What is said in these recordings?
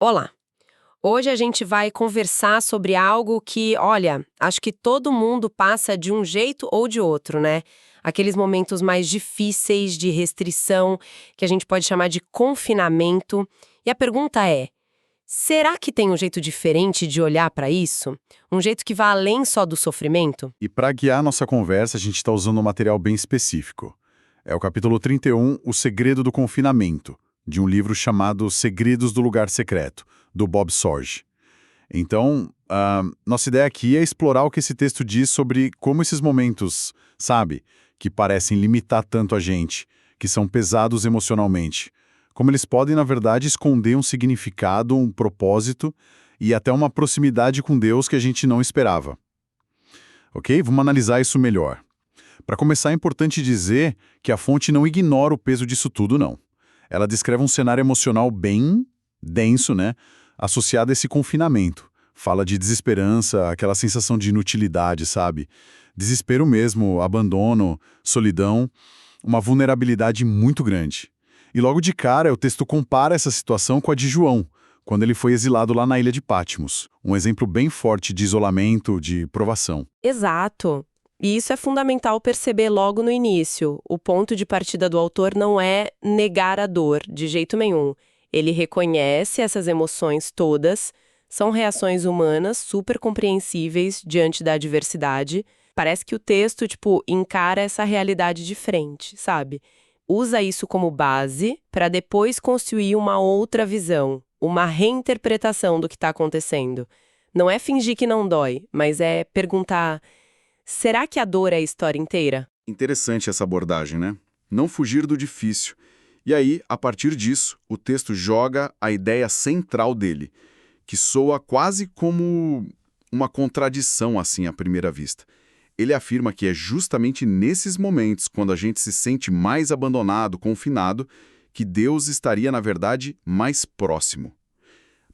Olá! Hoje a gente vai conversar sobre algo que, olha, acho que todo mundo passa de um jeito ou de outro, né? Aqueles momentos mais difíceis de restrição, que a gente pode chamar de confinamento. E a pergunta é: será que tem um jeito diferente de olhar para isso? Um jeito que vá além só do sofrimento? E para guiar nossa conversa, a gente está usando um material bem específico. É o capítulo 31, O Segredo do Confinamento, de um livro chamado Segredos do Lugar Secreto, do Bob Sorge. Então, nossa ideia aqui é explorar o que esse texto diz sobre como esses momentos, sabe, que parecem limitar tanto a gente, que são pesados emocionalmente, como eles podem, na verdade, esconder um significado, um propósito e até uma proximidade com Deus que a gente não esperava. Ok? Vamos analisar isso melhor. Para começar, é importante dizer que a fonte não ignora o peso disso tudo, não. Ela descreve um cenário emocional bem denso, né? Associado a esse confinamento. Fala de desesperança, aquela sensação de inutilidade, sabe? Desespero mesmo, abandono, solidão, uma vulnerabilidade muito grande. E logo de cara, o texto compara essa situação com a de João, quando ele foi exilado lá na ilha de Patmos. Um exemplo bem forte de isolamento, de provação. Exato. E isso é fundamental perceber logo no início. O ponto de partida do autor não é negar a dor, de jeito nenhum. Ele reconhece essas emoções todas, são reações humanas super compreensíveis diante da adversidade. Parece que o texto, encara essa realidade de frente, sabe? Usa isso como base para depois construir uma outra visão, uma reinterpretação do que está acontecendo. Não é fingir que não dói, mas é perguntar: será que a dor é a história inteira? Interessante essa abordagem, né? Não fugir do difícil. E aí, a partir disso, o texto joga a ideia central dele, que soa quase como uma contradição assim à primeira vista. Ele afirma que é justamente nesses momentos, quando a gente se sente mais abandonado, confinado, que Deus estaria, na verdade, mais próximo.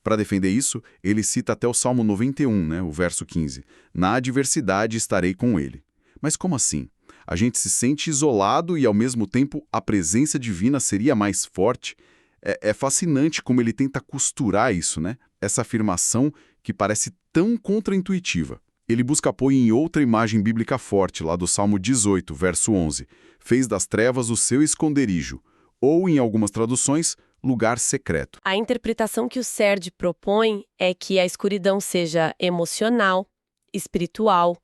Para defender isso, ele cita até o Salmo 91, né, o verso 15. Na adversidade estarei com ele. Mas como assim? A gente se sente isolado e, ao mesmo tempo, a presença divina seria mais forte? É fascinante como ele tenta costurar isso, né? Essa afirmação que parece tão contraintuitiva. Ele busca apoio em outra imagem bíblica forte, lá do Salmo 18, verso 11. Fez das trevas o seu esconderijo. Ou, em algumas traduções, lugar secreto. A interpretação que o Serd propõe é que a escuridão seja emocional, espiritual,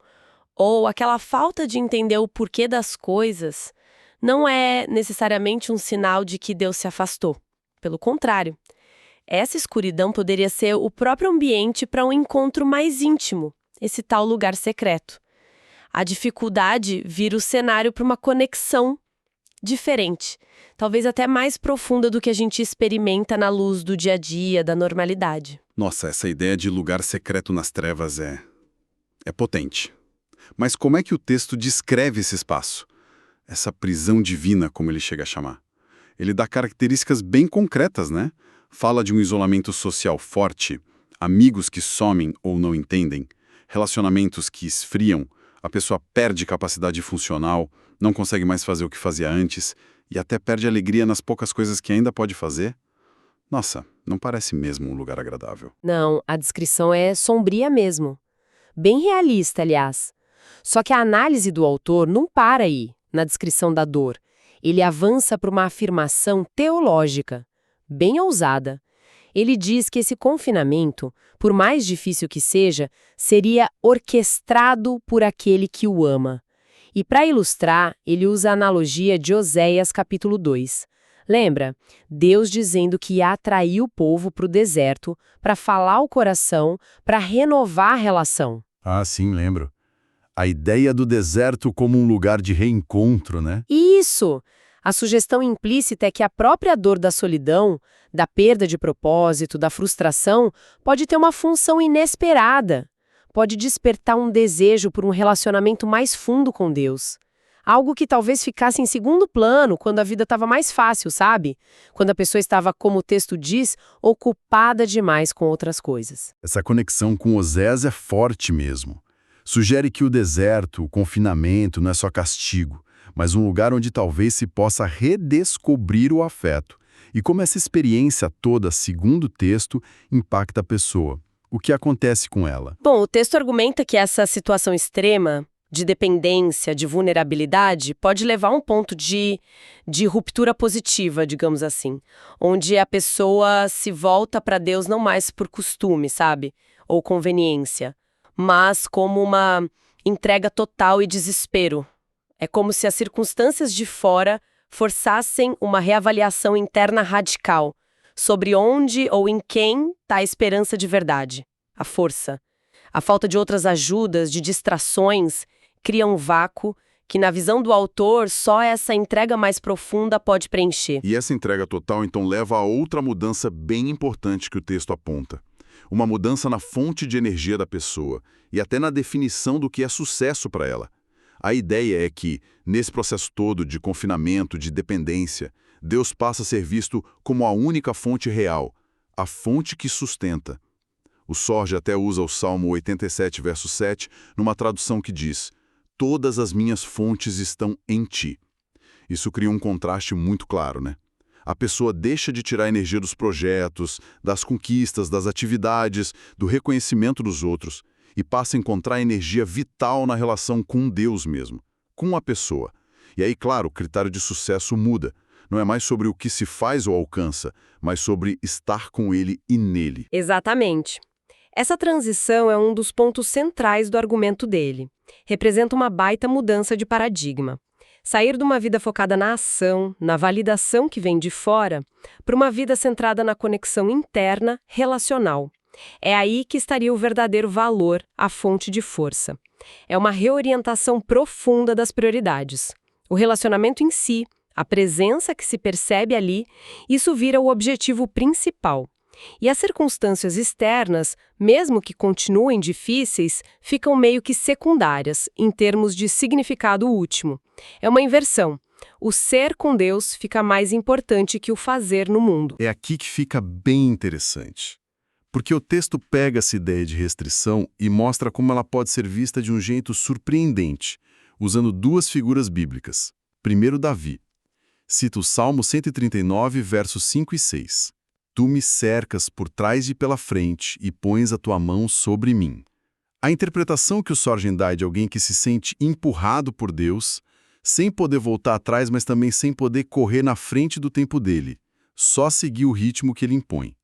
ou aquela falta de entender o porquê das coisas não é necessariamente um sinal de que Deus se afastou. Pelo contrário, essa escuridão poderia ser o próprio ambiente para um encontro mais íntimo, esse tal lugar secreto. A dificuldade vira o cenário para uma conexão diferente, talvez até mais profunda do que a gente experimenta na luz do dia a dia, da normalidade. Nossa, essa ideia de lugar secreto nas trevas é potente. Mas como é que o texto descreve esse espaço? Essa prisão divina, como ele chega a chamar. Ele dá características bem concretas, né? Fala de um isolamento social forte, amigos que somem ou não entendem, relacionamentos que esfriam, a pessoa perde capacidade funcional, não consegue mais fazer o que fazia antes e até perde alegria nas poucas coisas que ainda pode fazer. Nossa, não parece mesmo um lugar agradável. Não, a descrição é sombria mesmo. Bem realista, aliás. Só que a análise do autor não para aí, na descrição da dor. Ele avança para uma afirmação teológica, bem ousada. Ele diz que esse confinamento, por mais difícil que seja, seria orquestrado por aquele que o ama. E para ilustrar, ele usa a analogia de Oséias capítulo 2. Lembra? Deus dizendo que ia atrair o povo para o deserto, para falar o coração, para renovar a relação. Ah, sim, lembro. A ideia do deserto como um lugar de reencontro, né? Isso! A sugestão implícita é que a própria dor da solidão, da perda de propósito, da frustração, pode ter uma função inesperada. Pode despertar um desejo por um relacionamento mais fundo com Deus. Algo que talvez ficasse em segundo plano quando a vida estava mais fácil, sabe? Quando a pessoa estava, como o texto diz, ocupada demais com outras coisas. Essa conexão com Osés é forte mesmo. Sugere que o deserto, o confinamento, não é só castigo, mas um lugar onde talvez se possa redescobrir o afeto E como essa experiência toda, segundo o texto, impacta a pessoa. O que acontece com ela? Bom, o texto argumenta que essa situação extrema de dependência, de vulnerabilidade, pode levar a um ponto de ruptura positiva, digamos assim, onde a pessoa se volta para Deus não mais por costume, sabe? Ou conveniência, mas como uma entrega total e desespero. É como se as circunstâncias de fora forçassem uma reavaliação interna radical sobre onde ou em quem está a esperança de verdade, a força. A falta de outras ajudas, de distrações, cria um vácuo que, na visão do autor, só essa entrega mais profunda pode preencher. E essa entrega total, então, leva a outra mudança bem importante que o texto aponta. Uma mudança na fonte de energia da pessoa e até na definição do que é sucesso para ela. A ideia é que, nesse processo todo de confinamento, de dependência, Deus passa a ser visto como a única fonte real, a fonte que sustenta. O Sorge até usa o Salmo 87, verso 7, numa tradução que diz: "Todas as minhas fontes estão em ti." Isso cria um contraste muito claro, né? A pessoa deixa de tirar energia dos projetos, das conquistas, das atividades, do reconhecimento dos outros e passa a encontrar energia vital na relação com Deus mesmo, com a pessoa. E aí, claro, o critério de sucesso muda. Não é mais sobre o que se faz ou alcança, mas sobre estar com Ele e nele. Exatamente. Essa transição é um dos pontos centrais do argumento dele. Representa uma baita mudança de paradigma. Sair de uma vida focada na ação, na validação que vem de fora, para uma vida centrada na conexão interna, relacional. É aí que estaria o verdadeiro valor, a fonte de força. É uma reorientação profunda das prioridades. O relacionamento em si, a presença que se percebe ali, isso vira o objetivo principal. E as circunstâncias externas, mesmo que continuem difíceis, ficam meio que secundárias, em termos de significado último. É uma inversão. O ser com Deus fica mais importante que o fazer no mundo. É aqui que fica bem interessante. Porque o texto pega essa ideia de restrição e mostra como ela pode ser vista de um jeito surpreendente, usando duas figuras bíblicas. Primeiro, Davi. Cita o Salmo 139, versos 5 e 6. Tu me cercas por trás e pela frente e pões a tua mão sobre mim. A interpretação que o Sorgen dá é de alguém que se sente empurrado por Deus, sem poder voltar atrás, mas também sem poder correr na frente do tempo dele, só seguir o ritmo que ele impõe.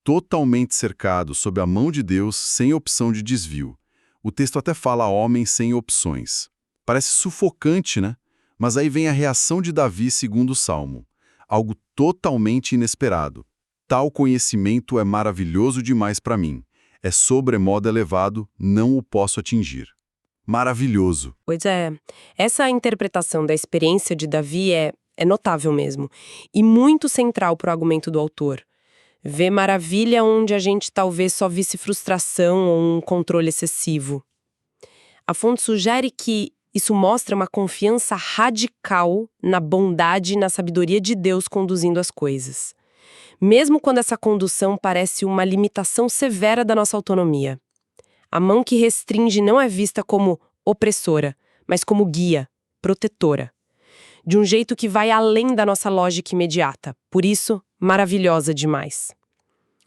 Totalmente cercado sob a mão de Deus, sem opção de desvio. O texto até fala homem sem opções. Parece sufocante, né? Mas aí vem a reação de Davi segundo o Salmo. Algo totalmente inesperado. Tal conhecimento é maravilhoso demais para mim. É sobremodo elevado, não o posso atingir. Maravilhoso. Pois é, essa interpretação da experiência de Davi é notável mesmo, e muito central para o argumento do autor. Vê maravilha onde a gente talvez só visse frustração ou um controle excessivo. A fonte sugere que isso mostra uma confiança radical na bondade e na sabedoria de Deus conduzindo as coisas. Mesmo quando essa condução parece uma limitação severa da nossa autonomia. A mão que restringe não é vista como opressora, mas como guia, protetora. De um jeito que vai além da nossa lógica imediata. Por isso, maravilhosa demais.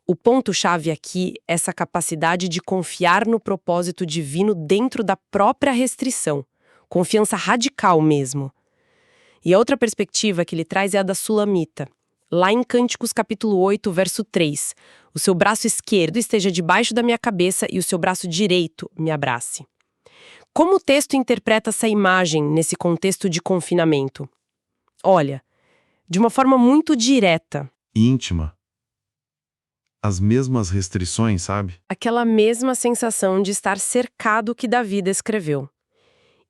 O ponto-chave aqui é essa capacidade de confiar no propósito divino dentro da própria restrição. Confiança radical mesmo. E a outra perspectiva que ele traz é a da Sulamita. Lá em Cânticos capítulo 8, verso 3. O seu braço esquerdo esteja debaixo da minha cabeça e o seu braço direito me abrace. Como o texto interpreta essa imagem nesse contexto de confinamento? Olha, de uma forma muito direta. Íntima. As mesmas restrições, sabe? Aquela mesma sensação de estar cercado que Davi descreveu.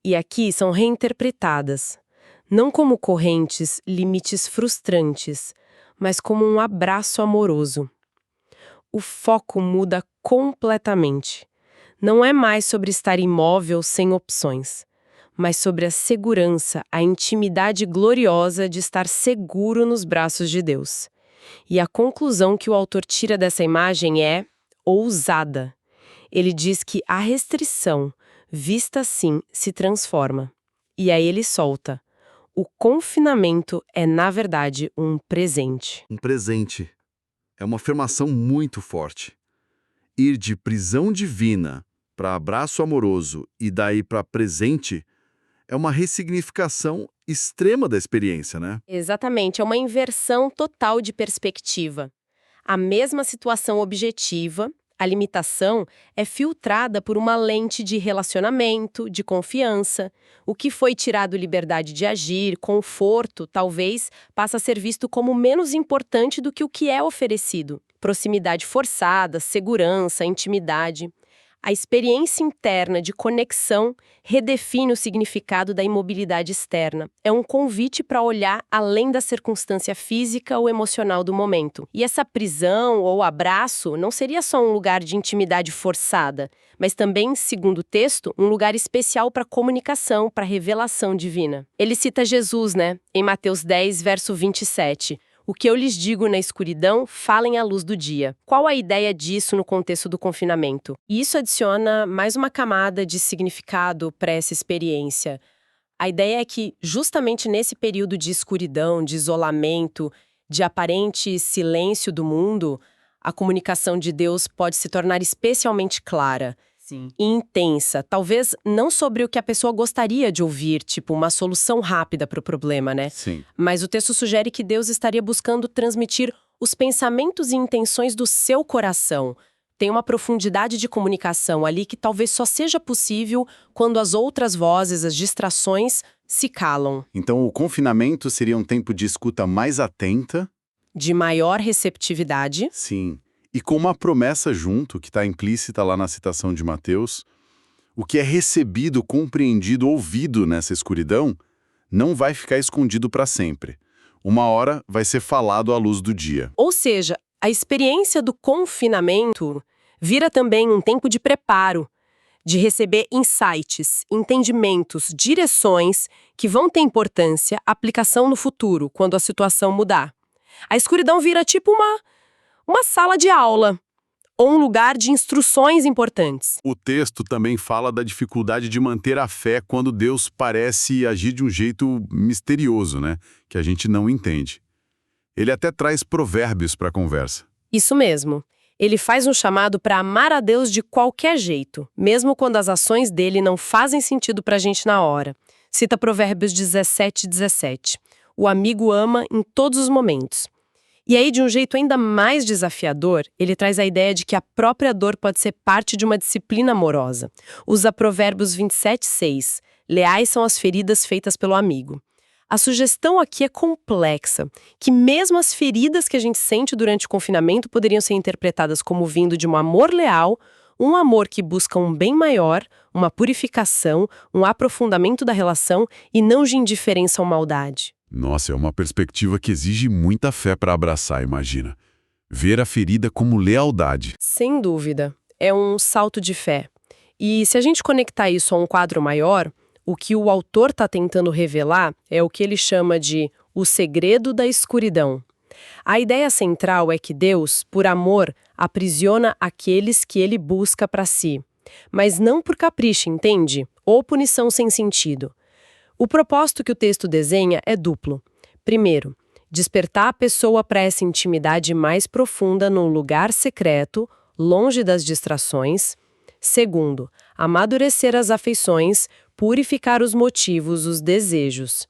E aqui são reinterpretadas, não como correntes, limites frustrantes, mas como um abraço amoroso. O foco muda completamente. Não é mais sobre estar imóvel sem opções, mas sobre a segurança, a intimidade gloriosa de estar seguro nos braços de Deus. E a conclusão que o autor tira dessa imagem é ousada. Ele diz que a restrição, vista assim, se transforma. E aí ele solta. O confinamento é, na verdade, um presente. Um presente. É uma afirmação muito forte. Ir de prisão divina para abraço amoroso e daí para presente é uma ressignificação extrema da experiência, né? Exatamente, é uma inversão total de perspectiva. A mesma situação objetiva, a limitação, é filtrada por uma lente de relacionamento, de confiança. O que foi tirado liberdade de agir, conforto, talvez, passa a ser visto como menos importante do que o que é oferecido. Proximidade forçada, segurança, intimidade. A experiência interna de conexão redefine o significado da imobilidade externa. É um convite para olhar além da circunstância física ou emocional do momento. E essa prisão ou abraço não seria só um lugar de intimidade forçada, mas também, segundo o texto, um lugar especial para comunicação, para revelação divina. Ele cita Jesus, em Mateus 10, verso 27. O que eu lhes digo na escuridão, falem à luz do dia. Qual a ideia disso no contexto do confinamento? E isso adiciona mais uma camada de significado para essa experiência. A ideia é que, justamente nesse período de escuridão, de isolamento, de aparente silêncio do mundo, a comunicação de Deus pode se tornar especialmente clara. Sim. E intensa, talvez não sobre o que a pessoa gostaria de ouvir, tipo uma solução rápida para o problema, Sim. Mas o texto sugere que Deus estaria buscando transmitir os pensamentos e intenções do seu coração. Tem uma profundidade de comunicação ali que talvez só seja possível quando as outras vozes, as distrações, se calam. Então, o confinamento seria um tempo de escuta mais atenta. De maior receptividade. Sim. E com uma promessa junto, que está implícita lá na citação de Mateus, o que é recebido, compreendido, ouvido nessa escuridão, não vai ficar escondido para sempre. Uma hora vai ser falado à luz do dia. Ou seja, a experiência do confinamento vira também um tempo de preparo, de receber insights, entendimentos, direções que vão ter importância, aplicação no futuro, quando a situação mudar. A escuridão vira tipo uma sala de aula, ou um lugar de instruções importantes. O texto também fala da dificuldade de manter a fé quando Deus parece agir de um jeito misterioso, que a gente não entende. Ele até traz provérbios para a conversa. Isso mesmo. Ele faz um chamado para amar a Deus de qualquer jeito, mesmo quando as ações dele não fazem sentido para a gente na hora. Cita Provérbios 17:17. O amigo ama em todos os momentos. E aí, de um jeito ainda mais desafiador, ele traz a ideia de que a própria dor pode ser parte de uma disciplina amorosa. Usa Provérbios 27:6. Leais são as feridas feitas pelo amigo. A sugestão aqui é complexa, que mesmo as feridas que a gente sente durante o confinamento poderiam ser interpretadas como vindo de um amor leal, um amor que busca um bem maior, uma purificação, um aprofundamento da relação e não de indiferença ou maldade. Nossa, é uma perspectiva que exige muita fé para abraçar, imagina. Ver a ferida como lealdade. Sem dúvida, é um salto de fé. E se a gente conectar isso a um quadro maior, o que o autor está tentando revelar é o que ele chama de o segredo da escuridão. A ideia central é que Deus, por amor, aprisiona aqueles que ele busca para si. Mas não por capricho, entende? Ou punição sem sentido. O propósito que o texto desenha é duplo. Primeiro, despertar a pessoa para essa intimidade mais profunda num lugar secreto, longe das distrações. Segundo, amadurecer as afeições, purificar os motivos, os desejos.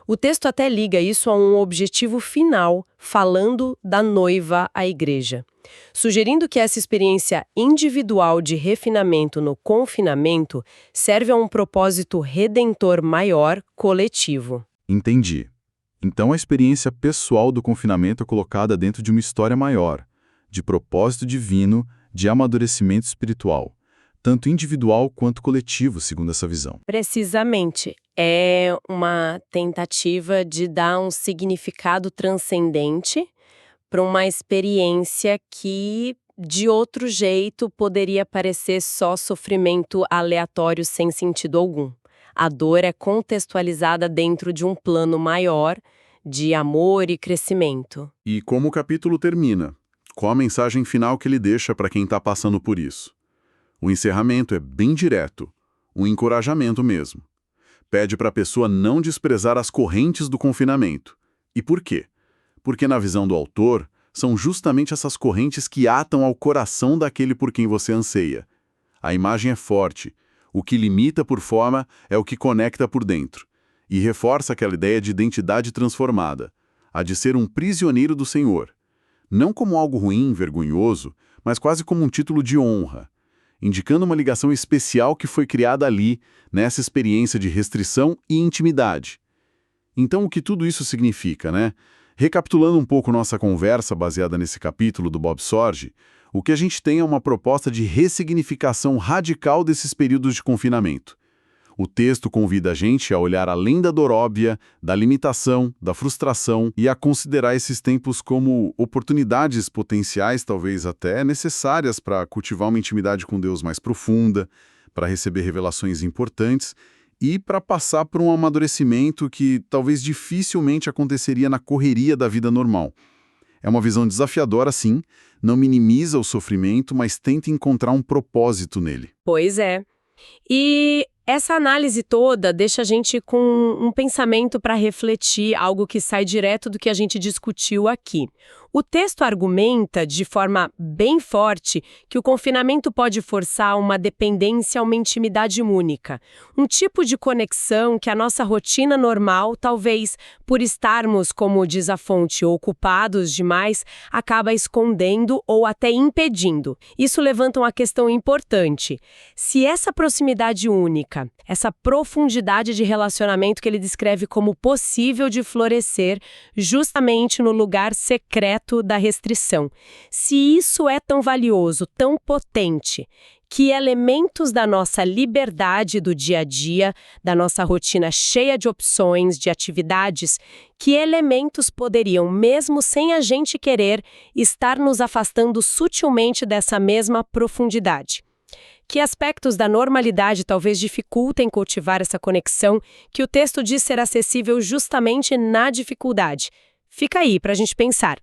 O texto até liga isso a um objetivo final, falando da noiva à igreja, sugerindo que essa experiência individual de refinamento no confinamento serve a um propósito redentor maior, coletivo. Entendi. Então a experiência pessoal do confinamento é colocada dentro de uma história maior, de propósito divino, de amadurecimento espiritual, tanto individual quanto coletivo, segundo essa visão. Precisamente. É uma tentativa de dar um significado transcendente para uma experiência que, de outro jeito, poderia parecer só sofrimento aleatório sem sentido algum. A dor é contextualizada dentro de um plano maior de amor e crescimento. E como o capítulo termina? Qual a mensagem final que ele deixa para quem está passando por isso? O encerramento é bem direto, um encorajamento mesmo. Pede para a pessoa não desprezar as correntes do confinamento. E por quê? Porque na visão do autor, são justamente essas correntes que atam ao coração daquele por quem você anseia. A imagem é forte. O que limita por fora é o que conecta por dentro. E reforça aquela ideia de identidade transformada, a de ser um prisioneiro do Senhor. Não como algo ruim, vergonhoso, mas quase como um título de honra, indicando uma ligação especial que foi criada ali, nessa experiência de restrição e intimidade. Então, o que tudo isso significa, né? Recapitulando um pouco nossa conversa baseada nesse capítulo do Bob Sorge, o que a gente tem é uma proposta de ressignificação radical desses períodos de confinamento. O texto convida a gente a olhar além da dor óbvia, da limitação, da frustração e a considerar esses tempos como oportunidades potenciais, talvez até necessárias para cultivar uma intimidade com Deus mais profunda, para receber revelações importantes e para passar por um amadurecimento que talvez dificilmente aconteceria na correria da vida normal. É uma visão desafiadora, sim, não minimiza o sofrimento, mas tenta encontrar um propósito nele. Pois é. E essa análise toda deixa a gente com um pensamento para refletir, algo que sai direto do que a gente discutiu aqui. O texto argumenta, de forma bem forte, que o confinamento pode forçar uma dependência a uma intimidade única. Um tipo de conexão que a nossa rotina normal, talvez por estarmos, como diz a fonte, ocupados demais, acaba escondendo ou até impedindo. Isso levanta uma questão importante. Se essa proximidade única, essa profundidade de relacionamento que ele descreve como possível de florescer justamente no lugar secreto da restrição. Se isso é tão valioso, tão potente, que elementos da nossa liberdade do dia a dia, da nossa rotina cheia de opções, de atividades, que elementos poderiam, mesmo sem a gente querer, estar nos afastando sutilmente dessa mesma profundidade? Que aspectos da normalidade talvez dificultem cultivar essa conexão que o texto diz ser acessível justamente na dificuldade? Fica aí para a gente pensar.